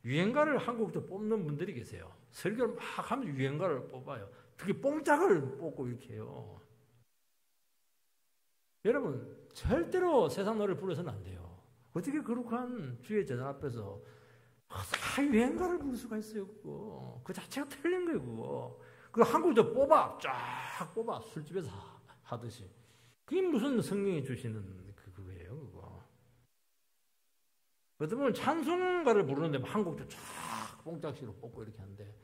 유행가를 한국도 뽑는 분들이 계세요. 설교를 막 하면서 유행가를 뽑아요. 특히 뽕짝을 뽑고 이렇게 해요. 여러분, 절대로 세상 노래를 불러서는 안 돼요. 어떻게 그룩한 주의 제자 앞에서 다 유행가를 부를 수가 있어요, 그거. 그 자체가 틀린 거예요, 그거. 그 한국도 뽑아, 쫙 뽑아, 술집에서 하듯이. 그게 무슨 성령이 주시는 그거예요, 그거. 어떤 분은 찬송가를 부르는데 한국도 쫙 뽕짝시로 뽑고 이렇게 하는데,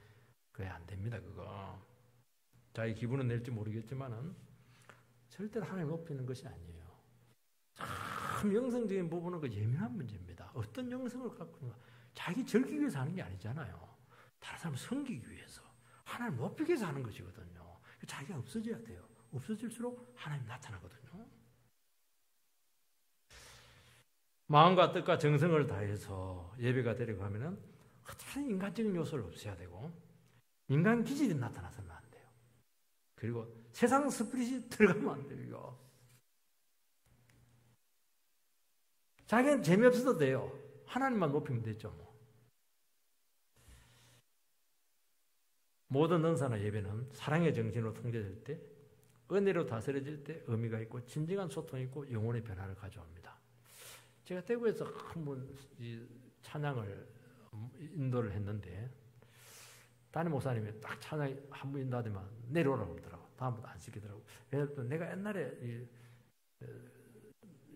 그게 안 됩니다, 그거. 자기 기분은 낼지 모르겠지만은, 절대로 하나님 높이는 것이 아니에요. 참 영성적인 부분은 그 예민한 문제입니다. 어떤 영성을 갖고 있는가? 자기 즐기기 위해서 하는 게 아니잖아요. 다른 사람을 섬기기 위해서, 하나님 높이기 위해서 하는 것이거든요. 자기가 없어져야 돼요. 없어질수록 하나님 나타나거든요. 마음과 뜻과 정성을 다해서 예배가 되려고 하면은 어떤 인간적인 요소를 없애야 되고 인간 기질이 나타나서는 안 돼요. 그리고 세상 스피릿이 들어가면 안 돼요. 이거. 자기는 재미없어도 돼요. 하나님만 높이면 되죠. 모든 은사나 예배는 사랑의 정신으로 통제될 때, 은혜로 다스려질 때 의미가 있고 진정한 소통이 있고 영혼의 변화를 가져옵니다. 제가 대구에서 한번 이 찬양을 인도를 했는데 담임 목사님이 딱 찬양이 한 번 인도하더만 내려오라고 그러더라고. 다음부터 안 시키더라고. 왜냐면 내가 옛날에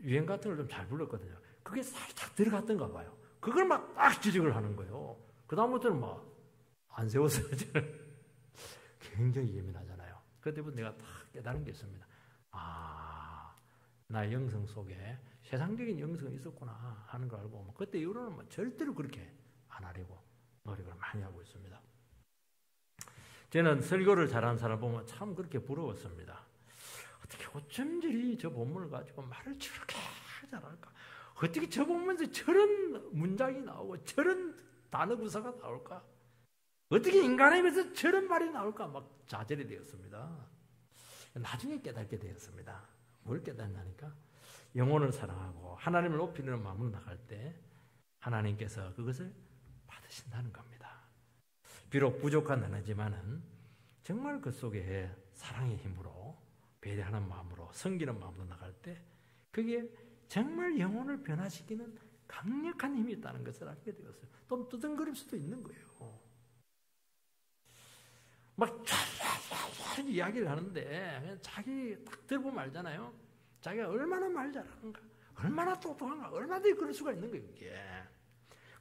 유행 같은 걸 좀 잘 불렀거든요. 그게 살짝 들어갔던가 봐요. 그걸 막 딱 지적을 하는 거예요. 그 다음부터는 막 안 세웠어요. 굉장히 예민하잖아요. 그때부터 내가 딱 깨달은 게 있습니다. 나의 영성 속에 세상적인 영성이 있었구나 하는 걸 알고 그때 이후로는 절대로 그렇게 안 하려고 노력을 많이 하고 있습니다. 저는 설교를 잘하는 사람 보면 참 그렇게 부러웠습니다. 어떻게 어쩜 저 본문을 가지고 말을 저렇게 잘할까? 어떻게 저 본문에서 저런 문장이 나오고 저런 단어 구사가 나올까? 어떻게 인간의 입에서 저런 말이 나올까? 막 좌절이 되었습니다. 나중에 깨닫게 되었습니다. 뭘 깨닫냐니까 영혼을 사랑하고 하나님을 높이는 마음으로 나갈 때 하나님께서 그것을 받으신다는 겁니다. 비록 부족한 은혜지만은 정말 그 속에 사랑의 힘으로 배려하는 마음으로 섬기는 마음으로 나갈 때 그게 정말 영혼을 변화시키는 강력한 힘이 있다는 것을 알게 되었어요. 또 뜨등거릴 수도 있는 거예요. 막 쫙 이야기를 하는데 그냥 자기 딱 들어보면 알잖아요. 자기가 얼마나 말 잘하는가, 얼마나 똑똑한가, 얼마든지 그럴 수가 있는 거예요.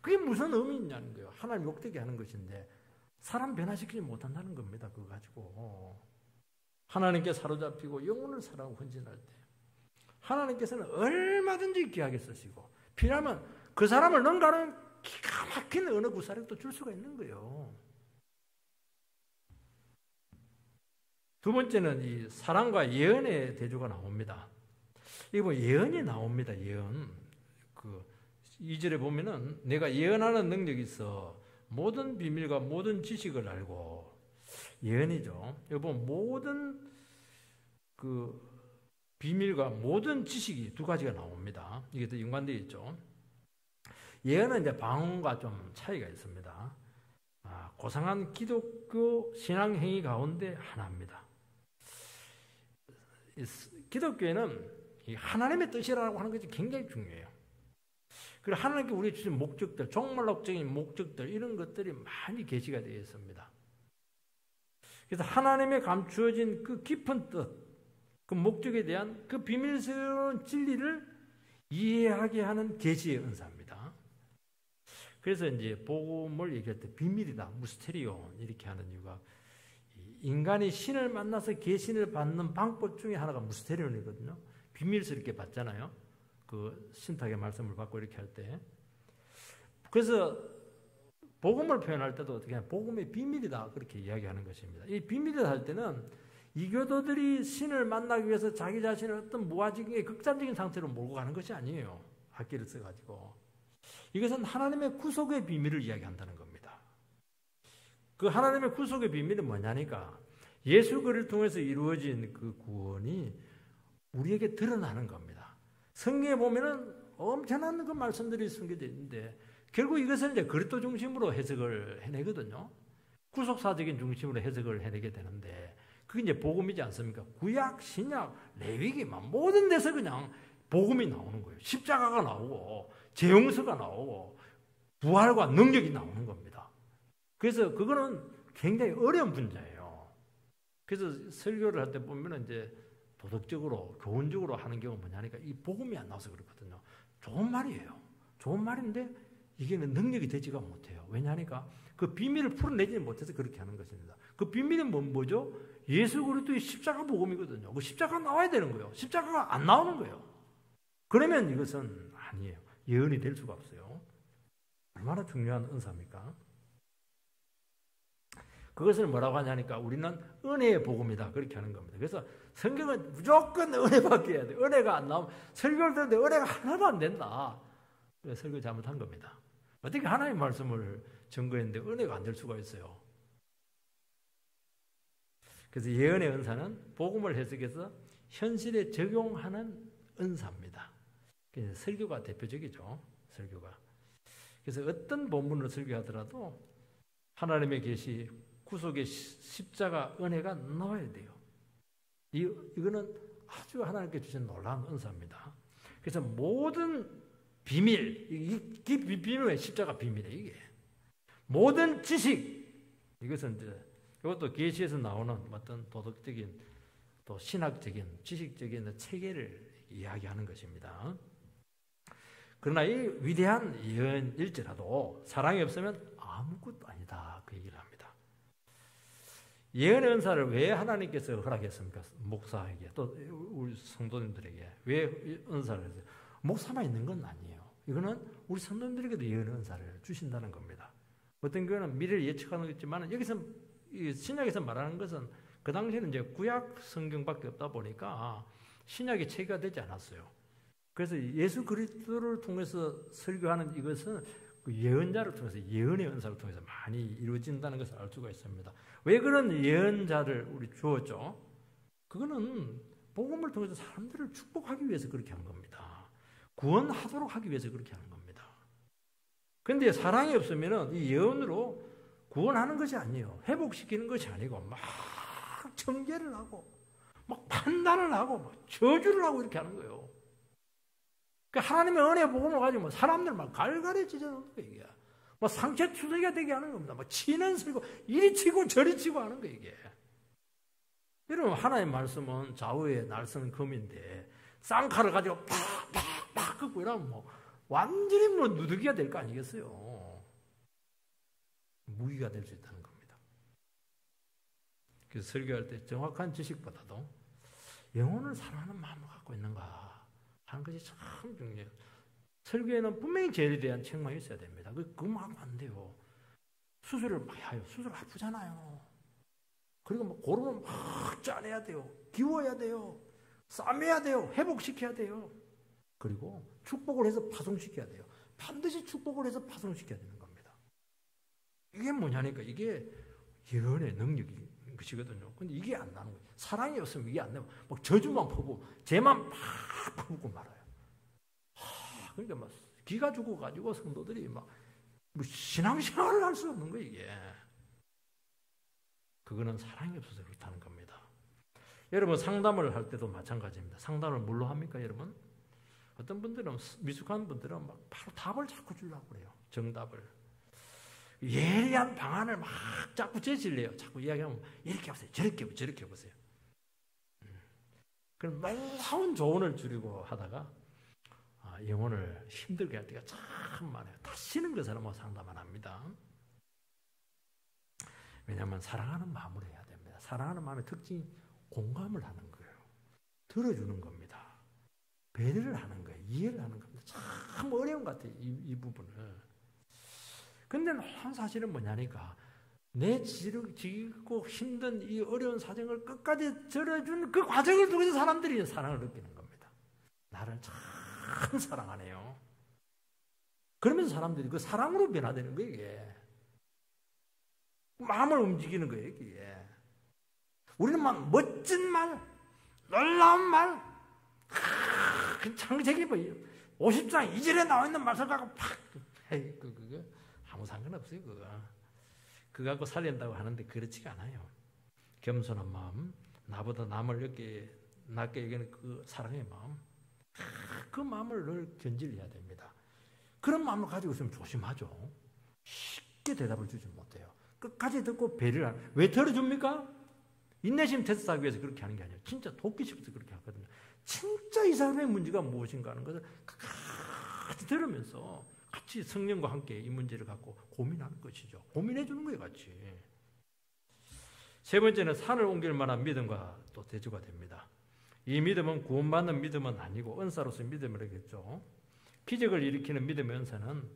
그게 무슨 의미 있냐는 거예요. 하나님 욕되게 하는 것인데 사람 변화시키지 못한다는 겁니다. 그거 가지고 하나님께 사로잡히고 영혼을 사랑하고 헌신할 때 하나님께서는 얼마든지 귀하게 쓰시고 필요하면 그 사람을 능가하는 기가 막힌 어느 구사력도 줄 수가 있는 거예요. 두 번째는 이 사랑과 예언의 대조가 나옵니다. 이거 뭐 예언이 나옵니다. 예언. 2절에 보면은 내가 예언하는 능력이 있어 모든 비밀과 모든 지식을 알고 예언이죠. 여기 모든 비밀과 모든 지식이 두 가지가 나옵니다. 이게 또 연관되어 있죠. 예언은 이제 방언과 좀 차이가 있습니다. 고상한 기독교 신앙 행위 가운데 하나입니다. 기독교에는 하나님의 뜻이라고 하는 것이 굉장히 중요해요. 그리고 하나님께 우리에게 주신 목적들, 종말론적인 목적들 이런 것들이 많이 계시가 되어 있습니다. 그래서 하나님의 감추어진 그 깊은 뜻, 그 목적에 대한 그 비밀스러운 진리를 이해하게 하는 계시의 은사입니다. 그래서 이제 복음을 얘기할 때 비밀이다, 무스테리온 이렇게 하는 이유가 인간이 신을 만나서 계신을 받는 방법 중에 하나가 무스테리온이거든요. 비밀스럽게 받잖아요. 그 신탁의 말씀을 받고 이렇게 할 때. 그래서 복음을 표현할 때도 어떻게 하냐, 복음의 비밀이다 그렇게 이야기하는 것입니다. 이 비밀이다 할 때는 이교도들이 신을 만나기 위해서 자기 자신을 어떤 무아직의 극단적인 상태로 몰고 가는 것이 아니에요. 악기를 써가지고. 이것은 하나님의 구속의 비밀을 이야기한다는 겁니다. 그 하나님의 구속의 비밀은 뭐냐니까 예수 그리스도를 통해서 이루어진 그 구원이 우리에게 드러나는 겁니다. 성경에 보면은 엄청난 그 말씀들이 숨겨져 있는데 결국 이것을 이제 그리스도 중심으로 해석을 해내거든요. 구속사적인 중심으로 해석을 해내게 되는데 그게 이제 복음이지 않습니까? 구약, 신약, 레위기 모든 데서 그냥 복음이 나오는 거예요. 십자가가 나오고 재용서가 나오고 부활과 능력이 나오는 겁니다. 그래서 그거는 굉장히 어려운 분야예요. 그래서 설교를 할 때 보면은 이제 도덕적으로, 교훈적으로 하는 경우가 뭐냐니까 이 복음이 안 나와서 그렇거든요. 좋은 말이에요. 좋은 말인데 이게 능력이 되지가 못해요. 왜냐하니까 그 비밀을 풀어내지 못해서 그렇게 하는 것입니다. 그 비밀은 뭐죠? 예수 그리스도의 십자가 복음이거든요. 그 십자가가 나와야 되는 거예요. 십자가가 안 나오는 거예요. 그러면 이것은 아니에요. 예언이 될 수가 없어요. 얼마나 중요한 은사입니까? 그것을 뭐라고 하냐니까 우리는 은혜의 복음이다 그렇게 하는 겁니다. 그래서 성경은 무조건 은혜밖에 해야 돼. 은혜가 안 나오면 설교를 듣는데 은혜가 하나도 안 된다. 그래서 설교 잘못한 겁니다. 어떻게 하나님의 말씀을 증거했는데 은혜가 안 될 수가 있어요. 그래서 예언의 은사는 복음을 해석해서 현실에 적용하는 은사입니다. 그래서 설교가 대표적이죠. 설교가. 그래서 어떤 본문을 설교하더라도 하나님의 계시, 구속의 십자가 은혜가 나와야 돼요. 이거는 아주 하나님께 주신 놀라운 은사입니다. 그래서 모든 비밀, 이 비밀의 십자가 비밀이에요. 이게 모든 지식, 이것은 이제 이것도 계시에서 나오는 어떤 도덕적인 또 신학적인 지식적인 체계를 이야기하는 것입니다. 그러나 이 위대한 예언일지라도 사랑이 없으면 아무것도 아니다, 그 얘기를 합니다. 예언의 은사를 왜 하나님께서 허락했습니까? 목사에게 또 우리 성도님들에게 왜 은사를 했어요? 목사만 있는 건 아니에요. 이거는 우리 성도님들에게도 예언의 은사를 주신다는 겁니다. 어떤 경우는 미래를 예측하는 거지만 여기서 신약에서 말하는 것은 그 당시에는 이제 구약 성경밖에 없다 보니까 신약이 체계가 되지 않았어요. 그래서 예수 그리스도를 통해서 설교하는 이것은 그 예언자를 통해서 예언의 은사를 통해서 많이 이루어진다는 것을 알 수가 있습니다. 왜 그런 예언자를 우리 주었죠? 그거는 복음을 통해서 사람들을 축복하기 위해서 그렇게 한 겁니다. 구원하도록 하기 위해서 그렇게 하는 겁니다. 그런데 사랑이 없으면 이 예언으로 구원하는 것이 아니에요. 회복시키는 것이 아니고 막 정죄를 하고 막 판단을 하고 막 저주를 하고 이렇게 하는 거예요. 그러니까 하나님의 은혜 복음을 가지고 사람들 막 갈갈이 찢어놓는 거예요. 이게. 막 상처투성이가 되게 하는 겁니다. 막 치는 소리고 이리 치고 저리 치고 하는 거예요. 이게. 여러분 하나님의 말씀은 좌우에 날선 검인데 쌍칼을 가지고 팍팍팍 긋고 이러면 뭐 완전히 뭐 누더기가 될 거 아니겠어요. 무기가 될 수 있다는 겁니다. 그래서 설교할 때 정확한 지식보다도 영혼을 사랑하는 마음을 갖고 있는가 하는 것이 참 중요해요. 설교에는 분명히 죄에 대한 책망이 있어야 됩니다. 그거 하면 안 돼요. 수술을 많이 해요. 수술 아프잖아요. 그리고 막 고름을 막 짜내야 돼요. 기워야 돼요. 싸매야 돼요. 회복시켜야 돼요. 그리고 축복을 해서 파송시켜야 돼요. 반드시 축복을 해서 파송시켜야 되는 겁니다. 이게 뭐냐니까 이게 예언의 능력인 것이거든요. 근데 이게 안 나는 거예요. 사랑이 없으면 이게 안 되면 막 저주만 퍼고 죄만 막 퍼붓고 말아요. 그러니까 막 기가 죽어가지고 성도들이 막 뭐 신앙생활을 할 수 없는 거예요. 이게. 그거는 사랑이 없어서 그렇다는 겁니다. 여러분 상담을 할 때도 마찬가지입니다. 상담을 뭘로 합니까, 여러분? 어떤 분들은 미숙한 분들은 막 바로 답을 자꾸 주려고 그래요. 정답을. 예리한 방안을 막 자꾸 제시를 해요. 자꾸 이야기하면 이렇게 해보세요. 저렇게 해보세요. 그럼 놀라운 조언을 주려고 하다가 영혼을 힘들게 할 때가 참 많아요. 다시는 그 사람하고 상담 안 합니다. 왜냐하면 사랑하는 마음으로 해야 됩니다. 사랑하는 마음의 특징이 공감을 하는 거예요. 들어주는 겁니다. 배려를 하는 거예요. 이해를 하는 겁니다. 참 어려운 것 같아요. 이 부분을. 근데 사실은 뭐냐니까 내 지고 힘든 이 어려운 사정을 끝까지 들어준 그 과정을 통해서 사람들이 사랑을 느끼는 겁니다. 나를 참 사랑하네요. 그러면서 사람들이 그 사랑으로 변화되는 거예요. 이게. 마음을 움직이는 거예요. 이게. 우리는 막 멋진 말, 놀라운 말, 창세기 50장 2절에 나와 있는 말씀 갖고 팍, 그거 아무 상관없어요. 그거 갖고 살린다고 하는데 그렇지가 않아요. 겸손한 마음, 나보다 남을 낮게 여기는 그 사랑의 마음, 그 마음을 늘 견질해야 됩니다. 그런 마음을 가지고 있으면 조심하죠. 쉽게 대답을 주지 못해요. 끝까지 듣고 배려를 하는. 왜 들어줍니까? 인내심 테스트하기 위해서 그렇게 하는 게 아니에요. 진짜 돕기 싶어서 그렇게 하거든요. 진짜 이 사람의 문제가 무엇인가 하는 것을 같이 들으면서 같이 성령과 함께 이 문제를 갖고 고민하는 것이죠. 고민해 주는 거예요, 같이. 세 번째는 산을 옮길 만한 믿음과 또 대조가 됩니다. 이 믿음은 구원받는 믿음은 아니고 은사로서의 믿음을 하겠죠. 기적을 일으키는 믿음의 은사는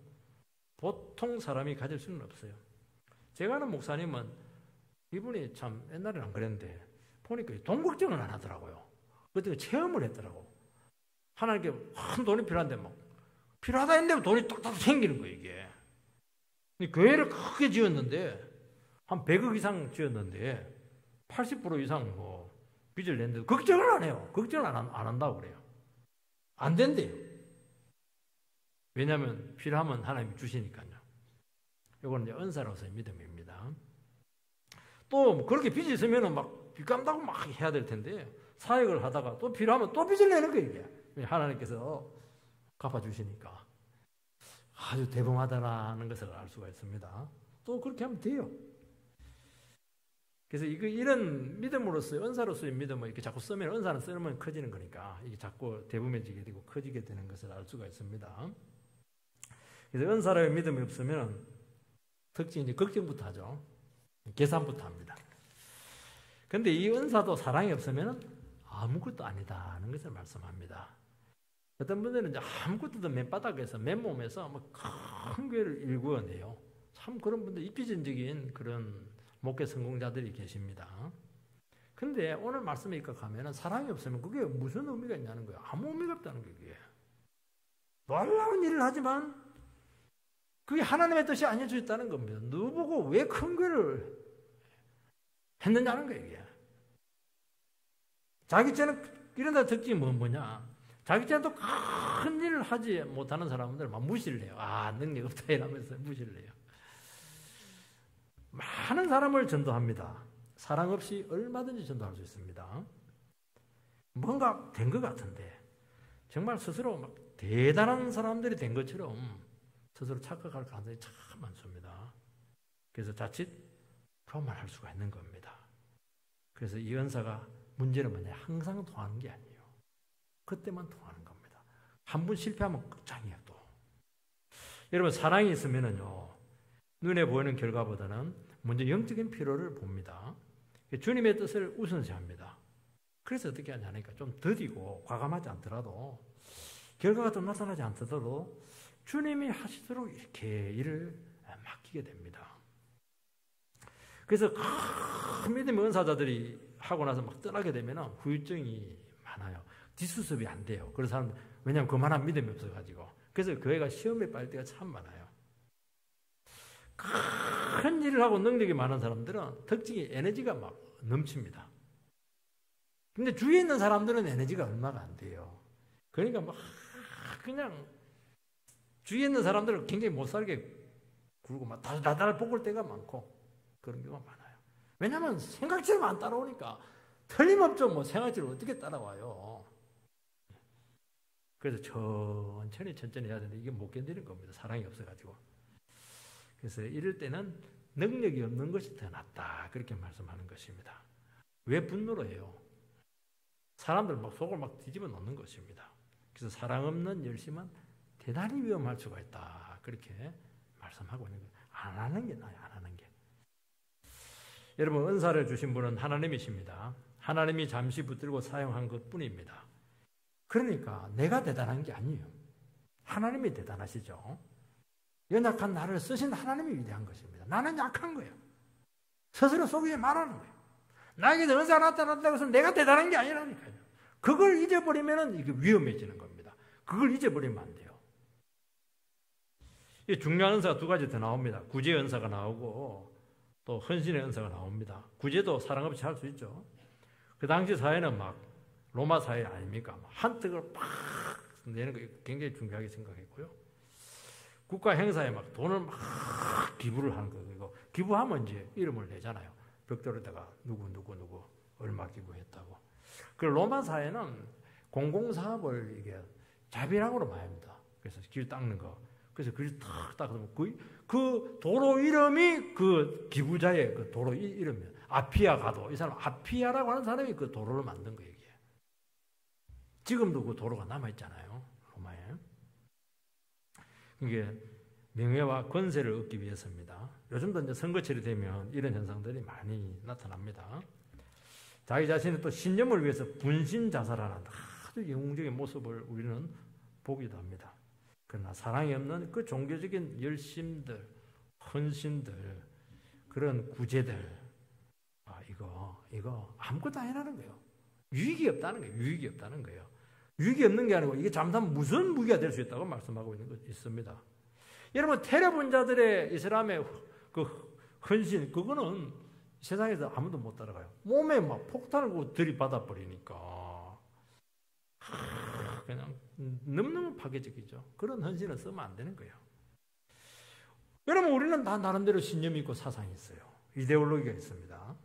보통 사람이 가질 수는 없어요. 제가 아는 목사님은 이분이 참 옛날에는 안 그랬는데 보니까 돈 걱정을 안 하더라고요. 그때 체험을 했더라고. 하나님께 큰 돈이 필요한데 막 필요하다 했는데 돈이 뚝뚝 생기는 거예요, 이게. 교회를 크게 지었는데 한 100억 이상 지었는데 80% 이상 뭐 빚을 냈는데 걱정을 안 해요. 걱정을 안 한다고 그래요. 안 된대요. 왜냐하면 필요하면 하나님이 주시니까요. 이건 이제 은사로서의 믿음입니다. 또 그렇게 빚이 있으면 막 빚 갚는다고 막 해야 될 텐데 사역을 하다가 또 필요하면 또 빚을 내는 거예요, 이게. 하나님께서 갚아주시니까 아주 대범하다라는 것을 알 수가 있습니다. 또 그렇게 하면 돼요. 그래서 이런 믿음으로서의 은사로서의 믿음을 이렇게 자꾸 쓰면 은사는 쓰면 커지는 거니까 이게 자꾸 대부매지게 되고 커지게 되는 것을 알 수가 있습니다. 그래서 은사로의 믿음이 없으면 특징이 이제 걱정부터 하죠. 계산부터 합니다. 근데 이 은사도 사랑이 없으면 아무것도 아니다는 것을 말씀합니다. 어떤 분들은 이제 아무것도 맨바닥에서 맨몸에서 큰 교회를 일구어내요. 참 그런 분들 이피전적인 그런 목회 성공자들이 계십니다. 근데 오늘 말씀에 입각하면 사랑이 없으면 그게 무슨 의미가 있냐는 거예요. 아무 의미가 없다는 거예요. 그게. 놀라운 일을 하지만 그게 하나님의 뜻이 아닐 수 있다는 겁니다. 너보고 왜 큰 교회를 했느냐는 거예요. 이게. 자기 쟤는 이런 데 특징이 뭐냐. 자기 쟤는 또 큰 일을 하지 못하는 사람들 막 무시를 해요. 능력 없다 이러면서 무시를 해요. 많은 사람을 전도합니다. 사랑 없이 얼마든지 전도할 수 있습니다. 뭔가 된 것 같은데 정말 스스로 막 대단한 사람들이 된 것처럼 스스로 착각할 가능성이 참 많습니다. 그래서 자칫 교만할 수가 있는 겁니다. 그래서 이 은사가 문제는 뭐냐? 항상 통하는 게 아니에요. 그때만 통하는 겁니다. 한 번 실패하면 끝장이에요 또. 여러분 사랑이 있으면은요. 눈에 보이는 결과보다는 먼저 영적인 필요를 봅니다. 주님의 뜻을 우선시합니다. 그래서 어떻게 하냐니까 좀 더디고 과감하지 않더라도 결과가 좀 나타나지 않더라도 주님이 하시도록 이렇게 일을 맡기게 됩니다. 그래서 큰 믿음의 은사자들이 하고 나서 막 떠나게 되면 후유증이 많아요. 뒷수습이 안 돼요. 그런 사람들 왜냐하면 그만한 믿음이 없어가지고 그래서 교회가 시험에 빠질 때가 참 많아요. 큰 일을 하고 능력이 많은 사람들은 특징이 에너지가 막 넘칩니다. 근데 주위에 있는 사람들은 에너지가 얼마가 안 돼요. 그러니까 막 그냥 주위에 있는 사람들을 굉장히 못 살게 굴고 막 다달 볶을 때가 많고 그런 경우가 많아요. 왜냐하면 생각처럼 안 따라오니까 틀림없죠. 뭐 생각처럼 어떻게 따라와요. 그래서 천천히 해야 되는데 이게 못 견디는 겁니다. 사랑이 없어가지고. 그래서 이럴 때는 능력이 없는 것이 더 낫다. 그렇게 말씀하는 것입니다. 왜 분노를 해요? 사람들 막 속을 막 뒤집어 놓는 것입니다. 그래서 사랑 없는 열심은 대단히 위험할 수가 있다. 그렇게 말씀하고 있는 거예요. 안 하는 게 나아요. 안 하는 게. 여러분 은사를 주신 분은 하나님이십니다. 하나님이 잠시 붙들고 사용한 것뿐입니다. 그러니까 내가 대단한 게 아니에요. 하나님이 대단하시죠. 연약한 나를 쓰신 하나님이 위대한 것입니다. 나는 약한 거예요. 스스로 속에 말하는 거예요. 나에게서 은사가 나타났다고 해서 내가 대단한 게 아니라니까요. 그걸 잊어버리면 이게 위험해지는 겁니다. 그걸 잊어버리면 안 돼요. 이 중요한 은사가 두 가지 더 나옵니다. 구제의 은사가 나오고 또 헌신의 은사가 나옵니다. 구제도 사랑 없이 할 수 있죠. 그 당시 사회는 막 로마 사회 아닙니까? 한턱을 팍 내는 거 굉장히 중요하게 생각했고요. 국가 행사에 막 돈을 막 기부를 하는 거고 기부하면 이제 이름을 내잖아요. 벽돌에다가 누구 얼마 기부했다고. 그 로마 사회는 공공사업을 이게 자비랑으로 많이 합니다. 그래서 길 닦는 거. 그래서 길 탁 닦으면 그 도로 이름이 그 기부자의 그 도로 이름이에요. 아피아 가도 이 사람 아피아라고 하는 사람이 그 도로를 만든 거예요. 이게. 지금도 그 도로가 남아 있잖아요. 로마에. 이게 명예와 권세를 얻기 위해서입니다. 요즘도 이제 선거철이 되면 이런 현상들이 많이 나타납니다. 자기 자신의 또 신념을 위해서 분신 자살하는 아주 영웅적인 모습을 우리는 보기도 합니다. 그러나 사랑이 없는 그 종교적인 열심들, 헌신들, 그런 구제들, 이거 아무것도 아니라는 거예요. 유익이 없다는 거예요. 유익이 없다는 거예요. 유익이 없는 게 아니고 이게 잘못하면 무슨 무기가 될 수 있다고 말씀하고 있습니다. 여러분 테러 분자들의 이슬람의 그 헌신 그거는 세상에서 아무도 못 따라가요. 몸에 막 폭탄을 들이받아 버리니까 그냥 너무너무 파괴적이죠. 그런 헌신을 쓰면 안 되는 거예요. 여러분 우리는 다 나름대로 신념이 있고 사상이 있어요. 이데올로기가 있습니다.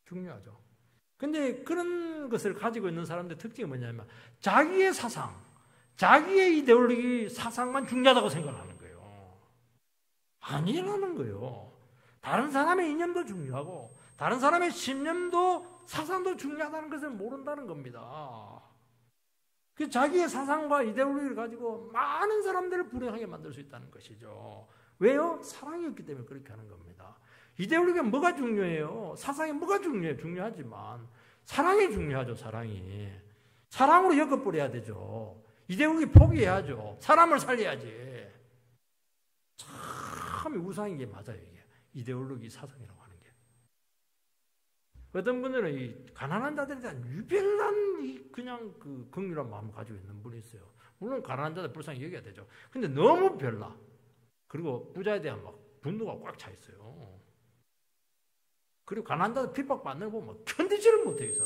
중요하죠. 근데 그런 것을 가지고 있는 사람들의 특징이 뭐냐면 자기의 사상, 자기의 이데올로기 사상만 중요하다고 생각하는 거예요. 아니라는 거예요. 다른 사람의 이념도 중요하고 다른 사람의 신념도 사상도 중요하다는 것을 모른다는 겁니다. 그 자기의 사상과 이데올로기를 가지고 많은 사람들을 불행하게 만들 수 있다는 것이죠. 왜요? 사랑이 없기 때문에 그렇게 하는 겁니다. 이데올로기가 뭐가 중요해요? 사상이 뭐가 중요해요? 중요하지만 사랑이 중요하죠. 사랑이. 사랑으로 엮어버려야 되죠. 이데올로기 포기해야죠. 사람을 살려야지. 참 우상인 게 맞아요. 이게 이데올로기 사상이라고 하는 게. 어떤 분들은 이 가난한 자들에 대한 유별난 그냥 그 긍휼한 마음을 가지고 있는 분이 있어요. 물론 가난한 자들 불쌍히 여겨야 되죠. 근데 너무 별나. 그리고 부자에 대한 막 분노가 꽉 차 있어요. 그리고 가난한 자들 핍박받는 거 보면 견디지를 못해 있어.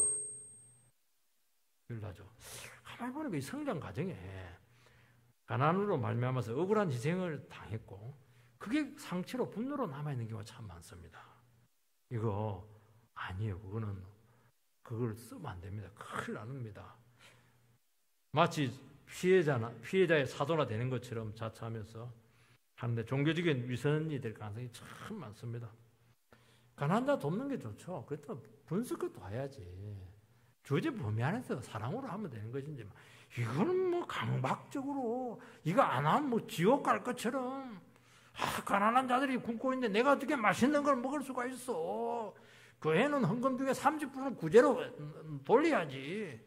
별나죠. 가만히 보니까 이 성장 과정에 가난으로 말미암아서 억울한 희생을 당했고 그게 상처로 분노로 남아있는 경우가 참 많습니다. 이거 아니에요. 그걸 쓰면 안 됩니다. 큰일 납니다. 마치 피해자의 사도나 되는 것처럼 자처하면서 하는데 종교적인 위선이 될 가능성이 참 많습니다. 가난한 자 돕는 게 좋죠. 그렇다면 분석도 해야지. 주제 범위 안에서 사랑으로 하면 되는 것인지 이거는 뭐 강박적으로 이거 안 하면 뭐 지옥 갈 것처럼 가난한 자들이 굶고 있는데 내가 어떻게 맛있는 걸 먹을 수가 있어. 교회는 헌금 중에 30%는 구제로 돌려야지.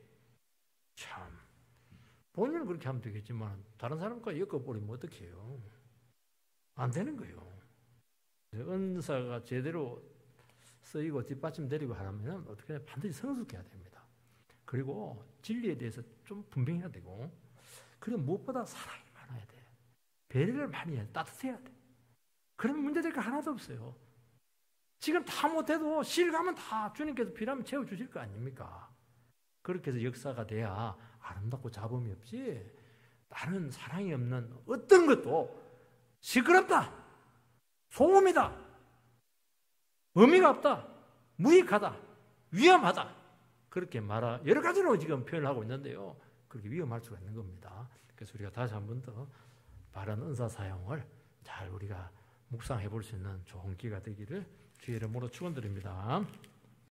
참 본인은 그렇게 하면 되겠지만 다른 사람과 엮어버리면 어떻게 해요. 안 되는 거예요. 은사가 제대로 쓰이고 뒷받침되리고 하려면 어떻게 해야 반드시 성숙해야 됩니다. 그리고 진리에 대해서 좀 분명해야 되고 그리고 무엇보다 사랑이 많아야 돼. 배려를 많이 해야 돼. 따뜻해야 돼. 그러면 문제될 거 하나도 없어요. 지금 다 못해도 실 가면 다 주님께서 필요하면 채워주실 거 아닙니까? 그렇게 해서 역사가 돼야 아름답고 잡음이 없지 나는 사랑이 없는 어떤 것도 시끄럽다, 소음이다, 의미가 없다, 무익하다, 위험하다 그렇게 여러 가지로 지금 표현을 하고 있는데요. 그렇게 위험할 수가 있는 겁니다. 그래서 우리가 다시 한 번 더 바른 은사 사용을 잘 우리가 묵상해 볼 수 있는 좋은 기회가 되기를 주의 이름으로 축원드립니다.